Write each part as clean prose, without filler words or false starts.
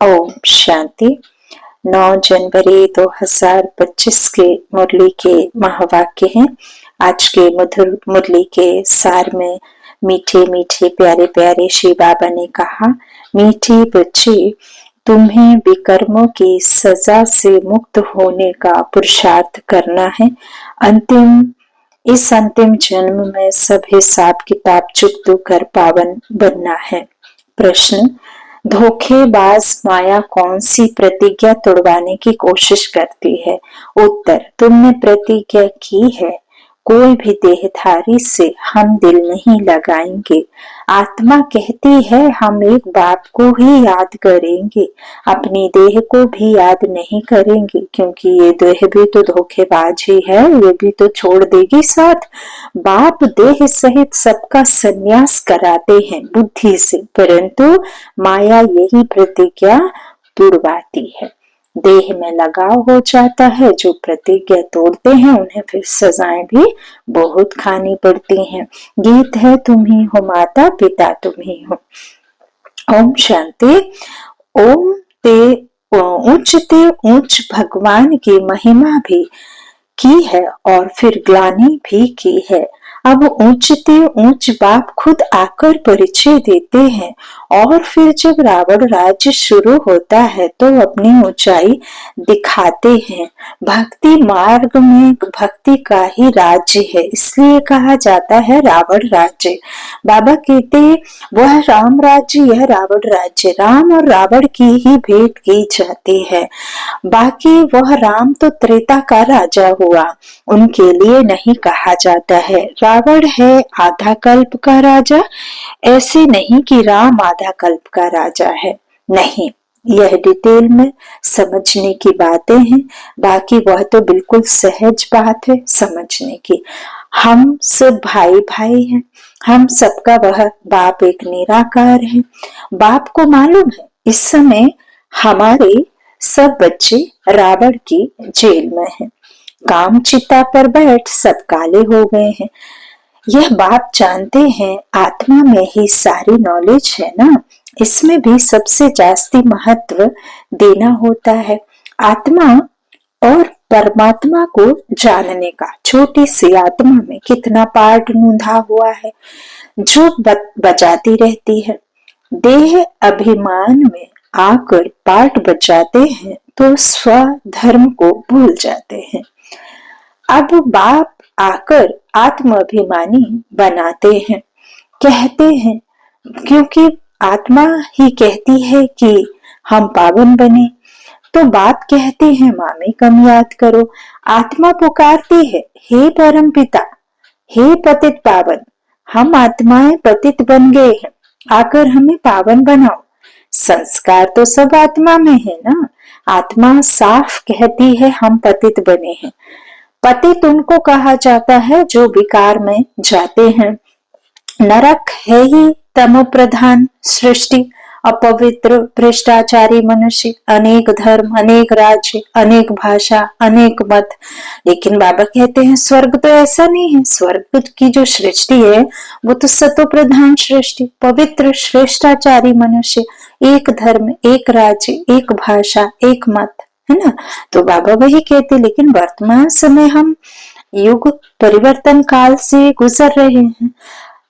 ओम शांति। 9 जनवरी 2025 के मुरली के महावाक्य हैं। आज के मधुर मुरली के सार में मीठे मीठे प्यारे प्यारे श्री बाबा ने कहा, मीठे बच्चे, तुम्हें विकर्मों की सजा से मुक्त होने का पुरुषार्थ करना है। इस अंतिम जन्म में सब हिसाब किताब चुकता कर पावन बनना है। प्रश्न, धोखेबाज माया कौन सी प्रतिज्ञा तोड़वाने की कोशिश करती है? उत्तर, तुमने प्रतिज्ञा की है, कोई भी देहधारी से हम दिल नहीं लगाएंगे। आत्मा कहती है हम एक बाप को ही याद करेंगे, अपनी देह को भी याद नहीं करेंगे, क्योंकि ये देह भी तो धोखेबाज ही है, ये भी तो छोड़ देगी साथ। बाप देह सहित सबका संन्यास कराते हैं बुद्धि से, परंतु माया यही प्रतिज्ञा तुड़वाती है। देह में लगाव हो जाता है। जो प्रतिज्ञा तोड़ते हैं उन्हें फिर सजाएं भी बहुत खानी पड़ती हैं। गीत है, तुम ही हो माता पिता तुम ही हो। ओम शांति। ओम ते ऊंच भगवान की महिमा भी की है और फिर ग्लानि भी की है। अब ऊंच बाप खुद आकर परिचय देते हैं और फिर जब रावण राज्य शुरू होता है तो अपनी ऊंचाई दिखाते हैं। भक्ति मार्ग में भक्ति का ही राज्य है, इसलिए कहा जाता है रावण राज्य। बाबा कहते हैं वह राम राज्य, यह रावण राज्य। राम और रावण की ही भेंट की जाती है, बाकी वह राम तो त्रेता का राजा हुआ, उनके लिए नहीं कहा जाता है। रावण है आधा कल्प का राजा, ऐसे नहीं कि राम आधा कल्प का राजा है, नहीं। यह डिटेल में समझने की बातें हैं, बाकी वह तो बिल्कुल सहज बात है समझने की। हम सब भाई भाई हैं, हम सबका वह बाप एक निराकार है। बाप को मालूम है इस समय हमारे सब बच्चे रावण की जेल में हैं, काम चिता पर बैठ सब काले हो गए हैं। यह बाप जानते हैं आत्मा में ही सारी नॉलेज है ना, इसमें भी सबसे जास्ती महत्व देना होता है। आत्मा और परमात्मा को जानने का छोटी सी आत्मा में कितना पार्ट नूंधा हुआ है जो बजाती रहती है। देह अभिमान में आकर पार्ट बजाते हैं तो स्वधर्म को भूल जाते हैं। अब बाप आकर आत्माभिमानी बनाते हैं, कहते हैं, क्योंकि आत्मा ही कहती है कि हम पावन बने, तो बाप कहते हैं मामे कम याद करो। आत्मा पुकारती है, हे परम पिता, हे पतित पावन, हम आत्माएं पतित बन गए हैं, आकर हमें पावन बनाओ। संस्कार तो सब आत्मा में है ना। आत्मा साफ कहती है हम पतित बने हैं। पतित उनको कहा जाता है जो विकार में जाते हैं। नरक है ही तमो प्रधान सृष्टि, अपवित्र भ्रष्टाचारी मनुष्य, अनेक धर्म, अनेक राज्य, अनेक भाषा, अनेक मत। लेकिन बाबा कहते हैं स्वर्ग तो ऐसा नहीं है। स्वर्ग की जो सृष्टि है वो तो सतो प्रधान सृष्टि, पवित्र श्रेष्ठाचारी मनुष्य, एक धर्म, एक राज्य, एक भाषा, एक मत, है ना। तो बाबा वही कहते, लेकिन वर्तमान समय हम युग परिवर्तन काल से गुजर रहे हैं।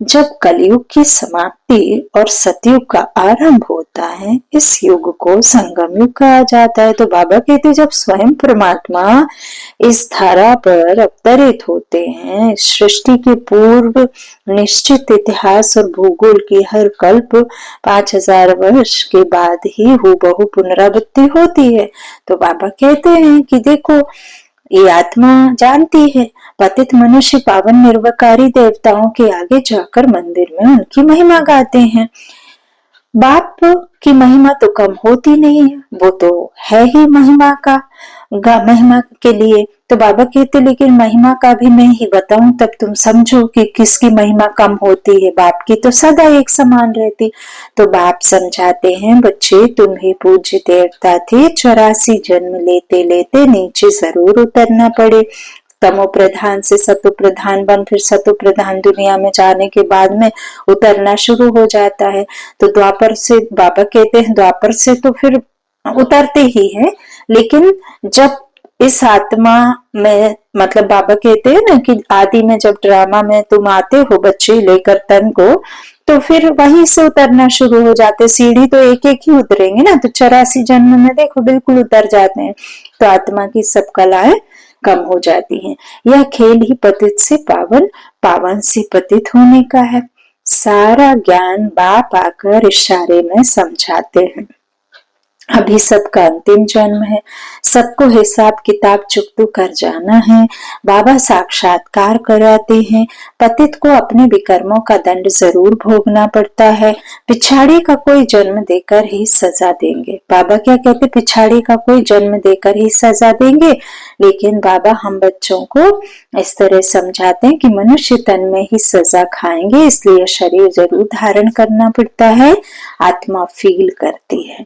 जब कलयुग की समाप्ति और सतयुग का आरंभ होता है, इस युग को संगम युग कहा जाता है। तो बाबा कहते जब स्वयं परमात्मा इस धारा पर अवतरित होते हैं, सृष्टि के पूर्व निश्चित इतिहास और भूगोल की हर कल्प 5000 वर्ष के बाद ही हूबहू पुनरावृत्ति होती है। तो बाबा कहते हैं कि देखो, ये आत्मा जानती है पतित मनुष्य पावन निर्वकारी देवताओं के आगे जाकर मंदिर में उनकी महिमा गाते हैं। बाप की महिमा तो कम होती नहीं है, वो तो है ही महिमा के लिए। तो बाबा कहते लेकिन महिमा का भी मैं ही बताऊं तब तुम समझो कि किसकी महिमा कम होती है। बाप की तो सदा एक समान रहती। तो बाप समझाते हैं, बच्चे तुम ही पूज्य देवता थे, 84 जन्म लेते लेते नीचे जरूर उतरना पड़े। तमो प्रधान से सतो प्रधान बन, फिर सतो प्रधान दुनिया में जाने के बाद में उतरना शुरू हो जाता है। तो द्वापर से बाबा कहते हैं द्वापर से तो फिर उतरते ही हैं। लेकिन जब इस आत्मा में, मतलब बाबा कहते हैं ना कि आदि में जब ड्रामा में तुम आते हो बच्चे लेकर तन को, तो फिर वहीं से उतरना शुरू हो जाते। सीढ़ी तो एक एक ही उतरेंगे ना, तो 84 जन्म में देखो बिल्कुल उतर जाते हैं। तो आत्मा की सब कलाएं कम हो जाती हैं। यह खेल ही पतित से पावन, पावन से पतित होने का है। सारा ज्ञान बाप आकर इशारे में समझाते हैं। अभी सबका अंतिम जन्म है, सबको हिसाब किताब चुकतू कर जाना है। बाबा साक्षात्कार कराते हैं। पतित को अपने विकर्मों का दंड जरूर भोगना पड़ता है। पिछाड़ी का कोई जन्म देकर ही सजा देंगे। बाबा क्या कहते, पिछाड़ी का कोई जन्म देकर ही सजा देंगे। लेकिन बाबा हम बच्चों को इस तरह समझाते हैं कि मनुष्य तन में ही सजा खाएंगे, इसलिए शरीर जरूर धारण करना पड़ता है। आत्मा फील करती है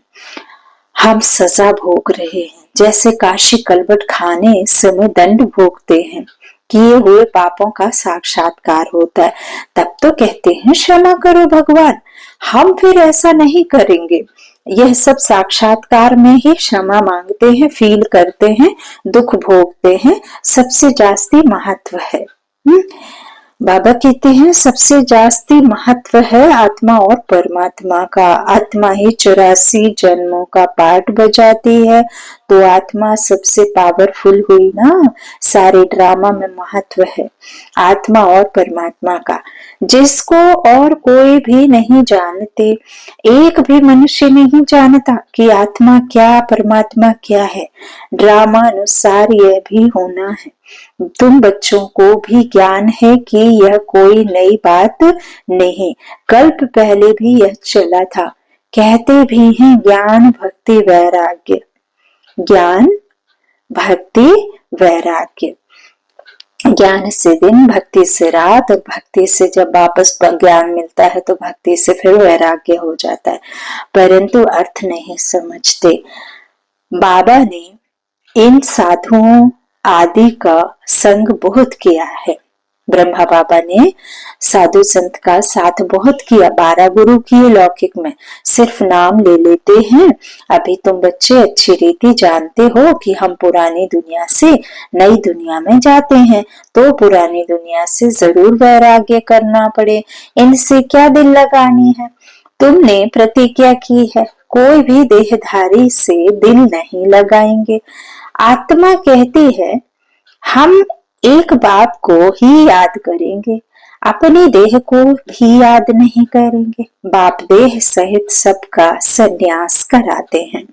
हम सजा भोग रहे हैं, जैसे काशी कलवट खाने समय दंड भोगते हैं। किए हुए पापों का साक्षात्कार होता है, तब तो कहते हैं क्षमा करो भगवान। हम फिर ऐसा नहीं करेंगे। यह सब साक्षात्कार में ही क्षमा मांगते हैं, फील करते हैं, दुख भोगते हैं। सबसे जास्ती महत्व है। बाबा कहते हैं सबसे जास्ती महत्व है आत्मा और परमात्मा का। आत्मा ही 84 जन्मों का पाठ बजाती है, तो आत्मा सबसे पावरफुल हुई ना। सारे ड्रामा में महत्व है आत्मा और परमात्मा का, जिसको और कोई भी नहीं जानते। एक भी मनुष्य नहीं जानता कि आत्मा क्या, परमात्मा क्या है। ड्रामा अनुसार यह भी होना है। तुम बच्चों को भी ज्ञान है कि यह कोई नई बात नहीं, कल्प पहले भी यह चला था। कहते भी हैं ज्ञान भक्ति वैराग्य, ज्ञान भक्ति वैराग्य। ज्ञान से दिन, भक्ति से रात, और भक्ति से जब वापस ज्ञान मिलता है तो भक्ति से फिर वैराग्य हो जाता है। परंतु अर्थ नहीं समझते। बाबा ने इन साधुओं आदि का संग बहुत किया है। ब्रह्मा बाबा ने साधु संत का साथ बहुत किया। 12 गुरु किए लौकिक में, सिर्फ नाम ले लेते हैं। अभी तुम बच्चे अच्छी रीति जानते हो कि हम पुरानी दुनिया से नई दुनिया में जाते हैं, तो पुरानी दुनिया से जरूर वैराग्य करना पड़े। इनसे क्या दिल लगानी है। तुमने प्रतिज्ञा की है कोई भी देहधारी से दिल नहीं लगाएंगे। आत्मा कहती है हम एक बाप को ही याद करेंगे, अपनी देह को भी याद नहीं करेंगे। बाप देह सहित सबका संन्यास कराते हैं।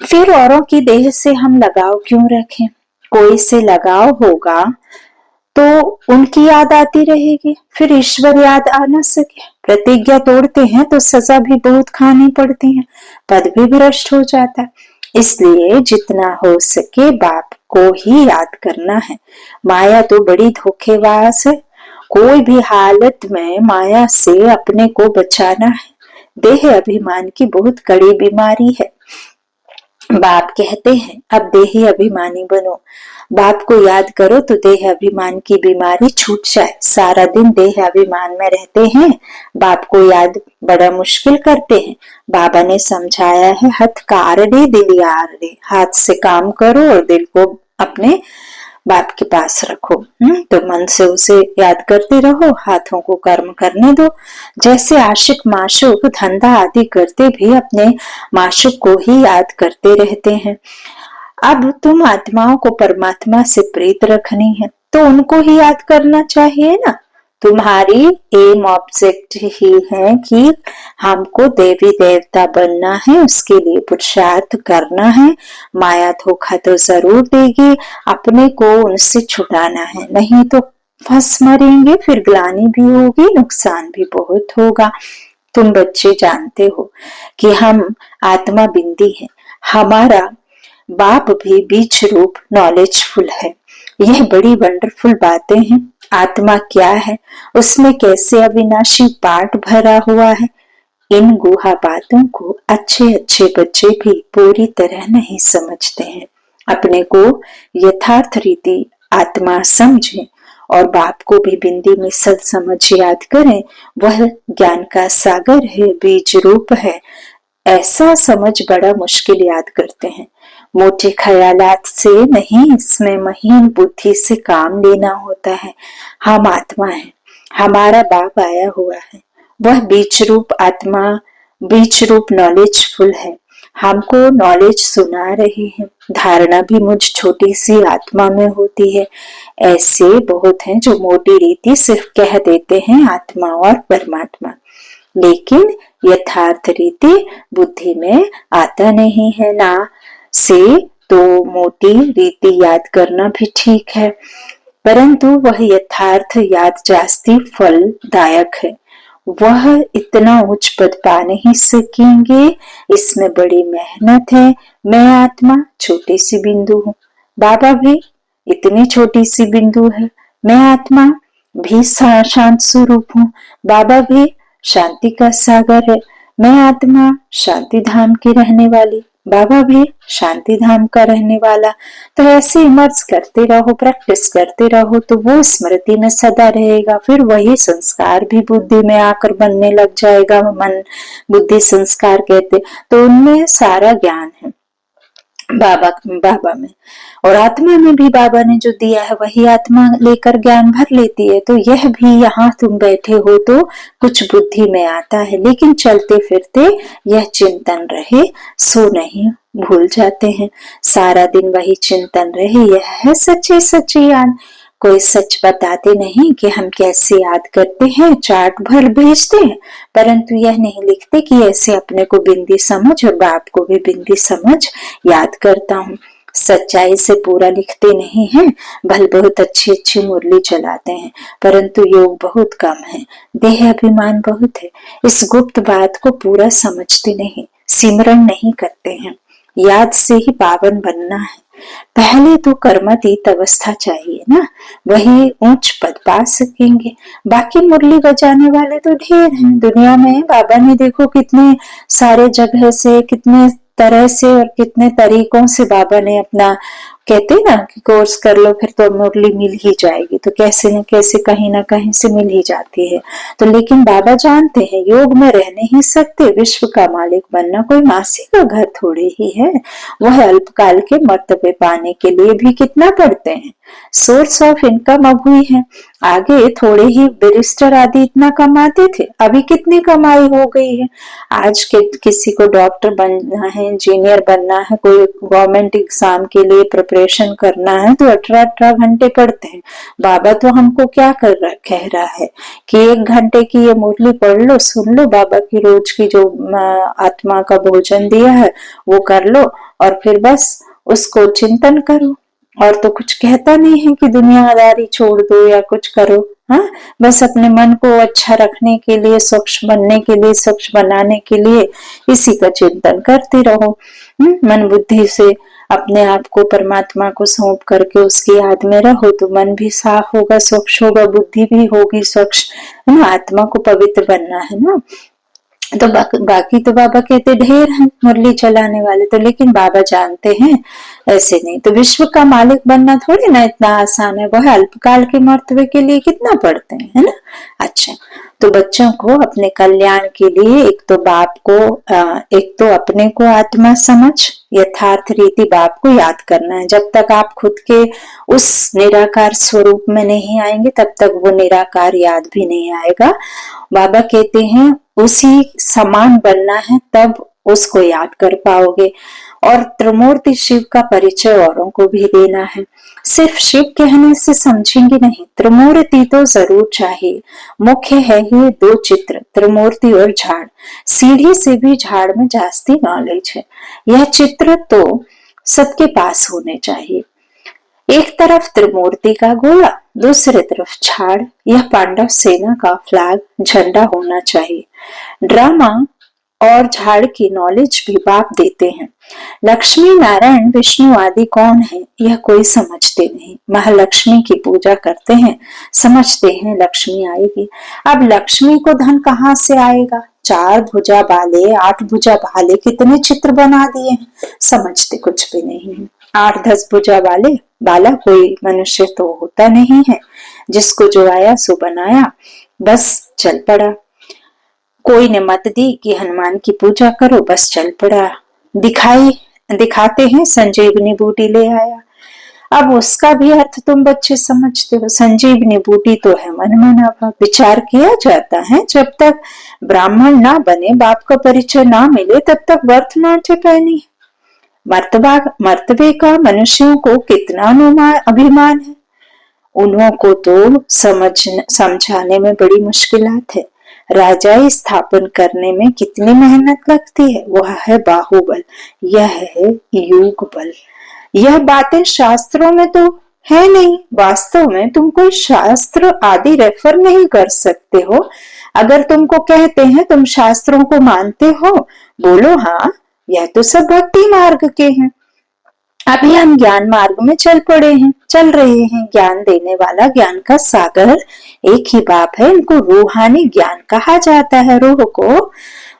फिर औरों की देह से हम लगाव क्यों रखें। कोई से लगाव होगा तो उनकी याद आती रहेगी, फिर ईश्वर याद आ न सके। प्रतिज्ञा तोड़ते हैं तो सजा भी बहुत खानी पड़ती है, पद भी भ्रष्ट हो जाता है। इसलिए जितना हो सके बाप को ही याद करना है। माया तो बड़ी धोखेबाज है, कोई भी हालत में माया से अपने को बचाना है। देह अभिमान की बहुत कड़ी बीमारी है। बाप कहते हैं अब देही अभिमानी बनो, बाप को याद करो तो देह अभिमान की बीमारी छूट जाए। सारा दिन देह अभिमान में रहते हैं, बाप को याद बड़ा मुश्किल करते हैं। बाबा ने समझाया है हथ कारडे दिल यार दे, हाथ से काम करो और दिल को अपने बाप के पास रखो। तो मन से उसे याद करते रहो, हाथों को कर्म करने दो। जैसे आशिक माशूक धंधा आदि करते भी अपने माशूक को ही याद करते रहते हैं। अब तुम आत्माओं को परमात्मा से प्रीत रखनी है तो उनको ही याद करना चाहिए ना। तुम्हारी एम ऑब्जेक्ट ही है कि हमको देवी देवता बनना है, उसके लिए पुरुषार्थ करना है। माया धोखा तो जरूर देगी, अपने को उनसे छुड़ाना है, नहीं तो फंस मरेंगे, फिर ग्लानि भी होगी, नुकसान भी बहुत होगा। तुम बच्चे जानते हो कि हम आत्मा बिंदी है, हमारा बाप भी बीच रूप नॉलेजफुल है। यह बड़ी वंडरफुल बातें हैं। आत्मा क्या है, उसमें कैसे अविनाशी पाठ भरा हुआ है, इन गुहा बातों को अच्छे अच्छे बच्चे भी पूरी तरह नहीं समझते हैं। अपने को यथार्थ रीति आत्मा समझें और बाप को भी बिंदी में सद समझ याद करें। वह ज्ञान का सागर है, बीज रूप है, ऐसा समझ बड़ा मुश्किल याद करते हैं। मोटे ख्यालात से नहीं, इसमें महीन बुद्धि से काम लेना होता है। हम आत्मा है, हमारा बाप आया हुआ है, वह बीज रूप आत्मा, बीज रूप नॉलेजफुल है, हमको नॉलेज सुना रहे हैं। धारणा भी मुझ छोटी सी आत्मा में होती है। ऐसे बहुत हैं जो मोटी रीति सिर्फ कह देते हैं आत्मा और परमात्मा, लेकिन यथार्थ रीति बुद्धि में आता नहीं है ना। से तो मोटी रीति याद करना भी ठीक है, परंतु वह यथार्थ याद जास्ती फलदायक है। वह इतना उच्च पद पा नहीं सकेंगे, इसमें बड़ी मेहनत है। मैं आत्मा छोटी सी बिंदु हूँ, बाबा भी इतनी छोटी सी बिंदु है। मैं आत्मा भी शांत स्वरूप हूँ, बाबा भी शांति का सागर है। मैं आत्मा शांति धाम की रहने वाली, बाबा भी शांति धाम का रहने वाला। तो ऐसे इमर्ज करते रहो, प्रैक्टिस करते रहो, तो वो स्मृति में सदा रहेगा। फिर वही संस्कार भी बुद्धि में आकर बनने लग जाएगा। मन बुद्धि संस्कार कहते, तो उनमें सारा ज्ञान है बाबा में, और आत्मा में भी बाबा ने जो दिया है वही आत्मा लेकर ज्ञान भर लेती है। तो यह भी यहाँ तुम बैठे हो तो कुछ बुद्धि में आता है, लेकिन चलते फिरते यह चिंतन रहे, सो नहीं भूल जाते हैं। सारा दिन वही चिंतन रहे, यह है सच्ची सच्ची याद। कोई सच बताते नहीं कि हम कैसे याद करते हैं, चार्ट भर भेजते हैं, परंतु यह नहीं लिखते कि ऐसे अपने को बिंदी समझ और बाप को भी बिंदी समझ याद करता हूँ। सच्चाई से पूरा लिखते नहीं हैं, भल बहुत अच्छी अच्छी मुरली चलाते हैं, परंतु योग बहुत कम है, देह अभिमान बहुत है। इस गुप्त बात को पूरा समझते नहीं, सिमरण नहीं करते हैं। याद से ही पावन बनना है। पहले तो कर्मातीत अवस्था चाहिए ना, वही ऊंच पद पा सकेंगे। बाकी मुरली बजाने वाले तो ढेर हैं दुनिया में। बाबा ने देखो कितने सारे जगह से, कितने तरह से और कितने तरीकों से बाबा ने अपना, कहते ना कि कोर्स कर लो फिर तो मुरली मिल ही जाएगी, तो कैसे न कैसे कहीं ना कहीं से मिल ही जाती है। तो लेकिन बाबा जानते हैं योग में रह नहीं सकते, विश्व का मालिक बनना कोई मासी का घर थोड़े ही है। वह अल्पकाल के मर्तबे पाने के लिए भी कितना पढ़ते हैं, सोर्स ऑफ इनकम अब हुई है। आगे थोड़े ही बैरिस्टर आदि इतना कमाते थे, अभी कितनी कमाई हो गई है। आज के किसी को डॉक्टर बनना है, इंजीनियर बनना है, कोई गवर्नमेंट एग्जाम के लिए प्रिपरेशन करना है, तो 18-18 घंटे पढ़ते हैं। बाबा तो हमको क्या कह रहा है कि 1 घंटे की ये मुरली पढ़ लो, सुन लो, बाबा की रोज की जो आत्मा का भोजन दिया है वो कर लो, और फिर बस उसको चिंतन करो। और तो कुछ कहता नहीं है कि दुनियादारी छोड़ दो या कुछ करो। हाँ, बस अपने मन को अच्छा रखने के लिए, स्वच्छ बनने के लिए, स्वच्छ बनाने के लिए इसी का चिंतन करते रहो। मन बुद्धि से अपने आप को परमात्मा को सौंप करके उसकी याद में रहो, तो मन भी साफ होगा, स्वच्छ होगा, बुद्धि भी होगी स्वच्छ, है ना। आत्मा को पवित्र बनना है ना। तो बाकी तो बाबा कहते ढेर हैं मुरली चलाने वाले, तो लेकिन बाबा जानते हैं ऐसे नहीं। तो विश्व का मालिक बनना थोड़ी ना इतना आसान है, वह अल्पकाल के मर्तबे के लिए कितना पढ़ते हैं, है ना। अच्छा, तो बच्चों को अपने कल्याण के लिए एक तो बाप को, एक तो अपने को आत्मा समझ यथार्थ रीति बाप को याद करना है। जब तक आप खुद के उस निराकार स्वरूप में नहीं आएंगे, तब तक वो निराकार याद भी नहीं आएगा। बाबा कहते हैं उसी समान बनना है, तब उसको याद कर पाओगे। और त्रिमूर्ति शिव का परिचय औरों को भी देना है। सिर्फ शिव कहने से समझेंगे नहीं, त्रिमूर्ति तो जरूर चाहिए। मुख्य है ये 2 चित्र, त्रिमूर्ति और झाड़। सीढ़ी से भी झाड़ में जास्ती नॉलेज है। यह चित्र तो सबके पास होने चाहिए। एक तरफ त्रिमूर्ति का गोला, दूसरे तरफ झाड़। यह पांडव सेना का फ्लैग झंडा होना चाहिए। ड्रामा और झाड़ की नॉलेज भी बाप देते हैं। लक्ष्मी, नारायण, विष्णु आदि कौन है यह कोई समझते नहीं। महालक्ष्मी की पूजा करते हैं, समझते हैं लक्ष्मी आएगी। अब लक्ष्मी को धन कहाँ से आएगा? 4 भुजा वाले, 8 भुजा वाले कितने चित्र बना दिए हैं, समझते कुछ भी नहीं है। 8-10 भुजा वाला कोई मनुष्य तो होता नहीं है। जिसको जो आया सो बनाया, बस चल पड़ा। कोई ने मत दी कि हनुमान की पूजा करो, बस चल पड़ा। दिखाते हैं संजीवनी बूटी ले आया। अब उसका भी अर्थ तुम बच्चे समझते हो। संजीवनी बूटी तो है मन मनावा। विचार किया जाता है जब तक ब्राह्मण ना बने, बाप का परिचय ना मिले, तब तक वर्थ नाट्य पहनी। मर्तबे का मनुष्यों को कितना अभिमान है। उन्हों को तो समझाने में बड़ी मुश्किलात है। राजाई स्थापन करने में कितनी मेहनत लगती है। वह है बाहुबल, यह है योग बल। यह बातें शास्त्रों में तो है नहीं। वास्तव में तुम कोई शास्त्र आदि रेफर नहीं कर सकते हो। अगर तुमको कहते हैं तुम शास्त्रों को मानते हो, बोलो हाँ, यह तो सब भक्ति मार्ग के हैं। अभी हम ज्ञान मार्ग में चल रहे हैं। ज्ञान देने वाला, ज्ञान का सागर एक ही बाप है। इनको रूहानी ज्ञान कहा जाता है। रूह को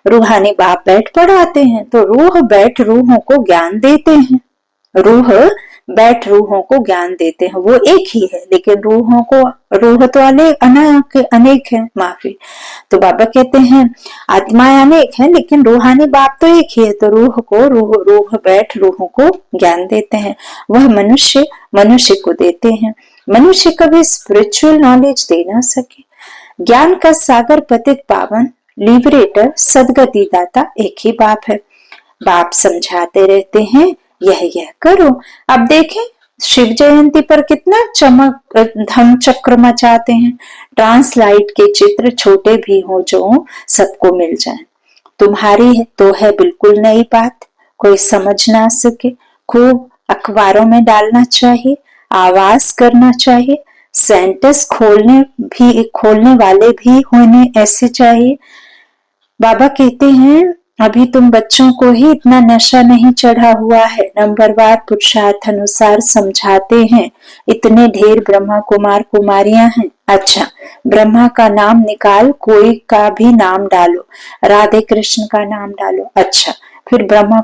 रूहानी बाप बैठ पढ़ाते हैं, तो रूह बैठ रूहों को ज्ञान देते हैं। रूह बैठ रूहों को ज्ञान देते हैं, वो एक ही है, लेकिन रूह तो अनेक है। माफी। तो बाबा कहते हैं आत्माएं अनेक हैं, लेकिन रूहानी बाप तो एक ही है। तो रूह बैठ रूहों को ज्ञान देते हैं। वह मनुष्य को देते हैं। मनुष्य कभी स्पिरिचुअल नॉलेज दे ना सके। ज्ञान का सागर, पतित पावन, लिबरेटर, सदगति दाता एक ही बाप है। बाप समझाते रहते हैं यह करो। अब देखें शिव जयंती पर कितना चमक धम चक्र मचाते हैं। ट्रांसलाइट के चित्र छोटे भी हो जो सबको मिल जाए। तुम्हारी है तो है बिल्कुल नई बात, कोई समझ ना सके। खूब अखबारों में डालना चाहिए, आवाज करना चाहिए। सेंटर्स खोलने वाले भी होने ऐसे चाहिए। बाबा कहते हैं अभी तुम बच्चों को ही इतना नशा नहीं चढ़ा हुआ है। नंबरवार पुरुषार्थ अनुसार समझाते हैं। इतने ढेर ब्रह्मा कुमार कुमारियां हैं। अच्छा, ब्रह्मा का नाम निकाल, कोई का भी नाम डालो, राधे कृष्ण का नाम डालो। अच्छा, फिर ब्रह्मा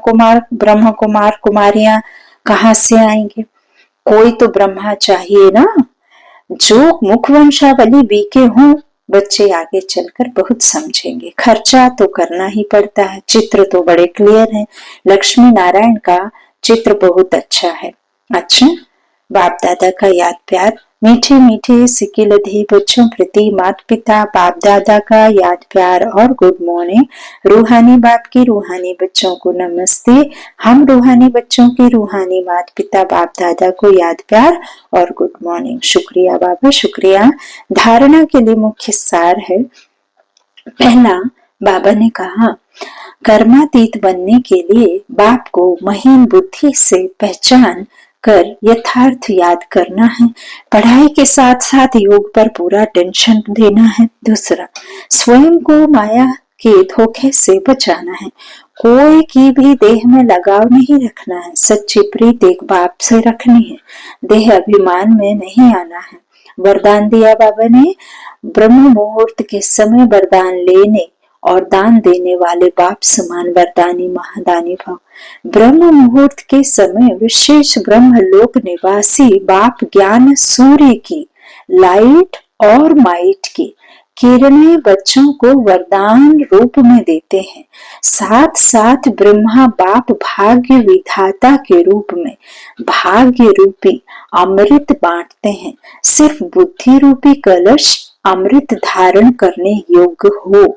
कुमार कुमारियां कहाँ से आएंगे? कोई तो ब्रह्मा चाहिए ना, जो मुख वंशावली बीके हों। बच्चे आगे चलकर बहुत समझेंगे। खर्चा तो करना ही पड़ता है। चित्र तो बड़े क्लियर हैं। लक्ष्मी नारायण का चित्र बहुत अच्छा है। अच्छा, बाप दादा का याद प्यार। मीठे मीठे सिकिलधे बच्चों प्रति माता पिता बाप दादा का याद प्यार और गुड मॉर्निंग। रूहानी बाप की रूहानी बच्चों को नमस्ते। हम रूहानी बच्चों की रूहानी माता पिता बाप दादा को याद प्यार और गुड मॉर्निंग। शुक्रिया बाबा, शुक्रिया। धारणा के लिए मुख्य सार है। पहला, बाबा ने कहा कर्मातीत बनने के लिए बाप को महीन बुद्धि से पहचान कर यथार्थ याद करना है। पढ़ाई के साथ साथ योग पर पूरा टेंशन देना है। दूसरा, स्वयं को माया के धोखे से बचाना है। कोई की भी देह में लगाव नहीं रखना है। सच्ची प्रीत एक बाप से रखनी है। देह अभिमान में नहीं आना है। वरदान दिया बाबा ने, ब्रह्म मुहूर्त के समय वरदान लेने और दान देने वाले बाप समान वरदानी महादानी भाव। ब्रह्म मुहूर्त के समय विशेष ब्रह्म लोक निवासी बाप ज्ञान सूर्य की लाइट और माइट की किरणें बच्चों को वरदान रूप में देते हैं। साथ साथ ब्रह्मा बाप भाग्य विधाता के रूप में भाग्य रूपी अमृत बांटते हैं। सिर्फ बुद्धि रूपी कलश अमृत धारण करने योग्य हो,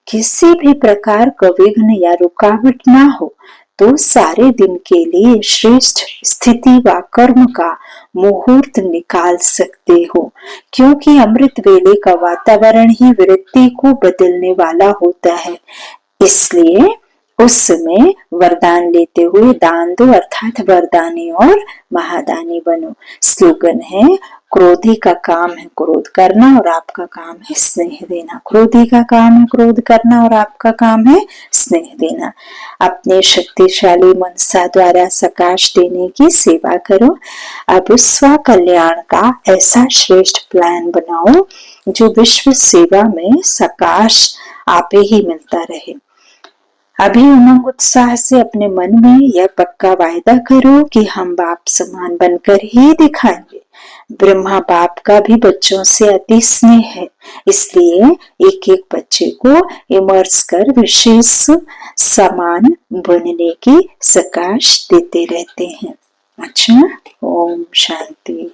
किसी भी प्रकार का विघ्न या रुकावट ना हो, तो सारे दिन के लिए श्रेष्ठ स्थिति व कर्म का मुहूर्त निकाल सकते हो। क्योंकि अमृत वेले का वातावरण ही वृत्ति को बदलने वाला होता है। इसलिए उस समय वरदान लेते हुए दान दो, अर्थात वरदानी और महादानी बनो। स्लोगन है, क्रोधी का काम है क्रोध करना और आपका काम है स्नेह देना। क्रोधी का काम है क्रोध करना और आपका काम है स्नेह देना। अपने शक्तिशाली मनसा द्वारा सकाश देने की सेवा करो। अब स्व कल्याण का ऐसा श्रेष्ठ प्लान बनाओ जो विश्व सेवा में सकाश आपे ही मिलता रहे। अभी उमंग उत्साह से अपने मन में यह पक्का वायदा करो कि हम बाप समान बनकर ही दिखाएंगे। ब्रह्मा बाप का भी बच्चों से अति स्नेह है, इसलिए एक एक बच्चे को इमर्स कर विशेष समान बनने की सकाश देते रहते हैं। अच्छा, ओम शांति।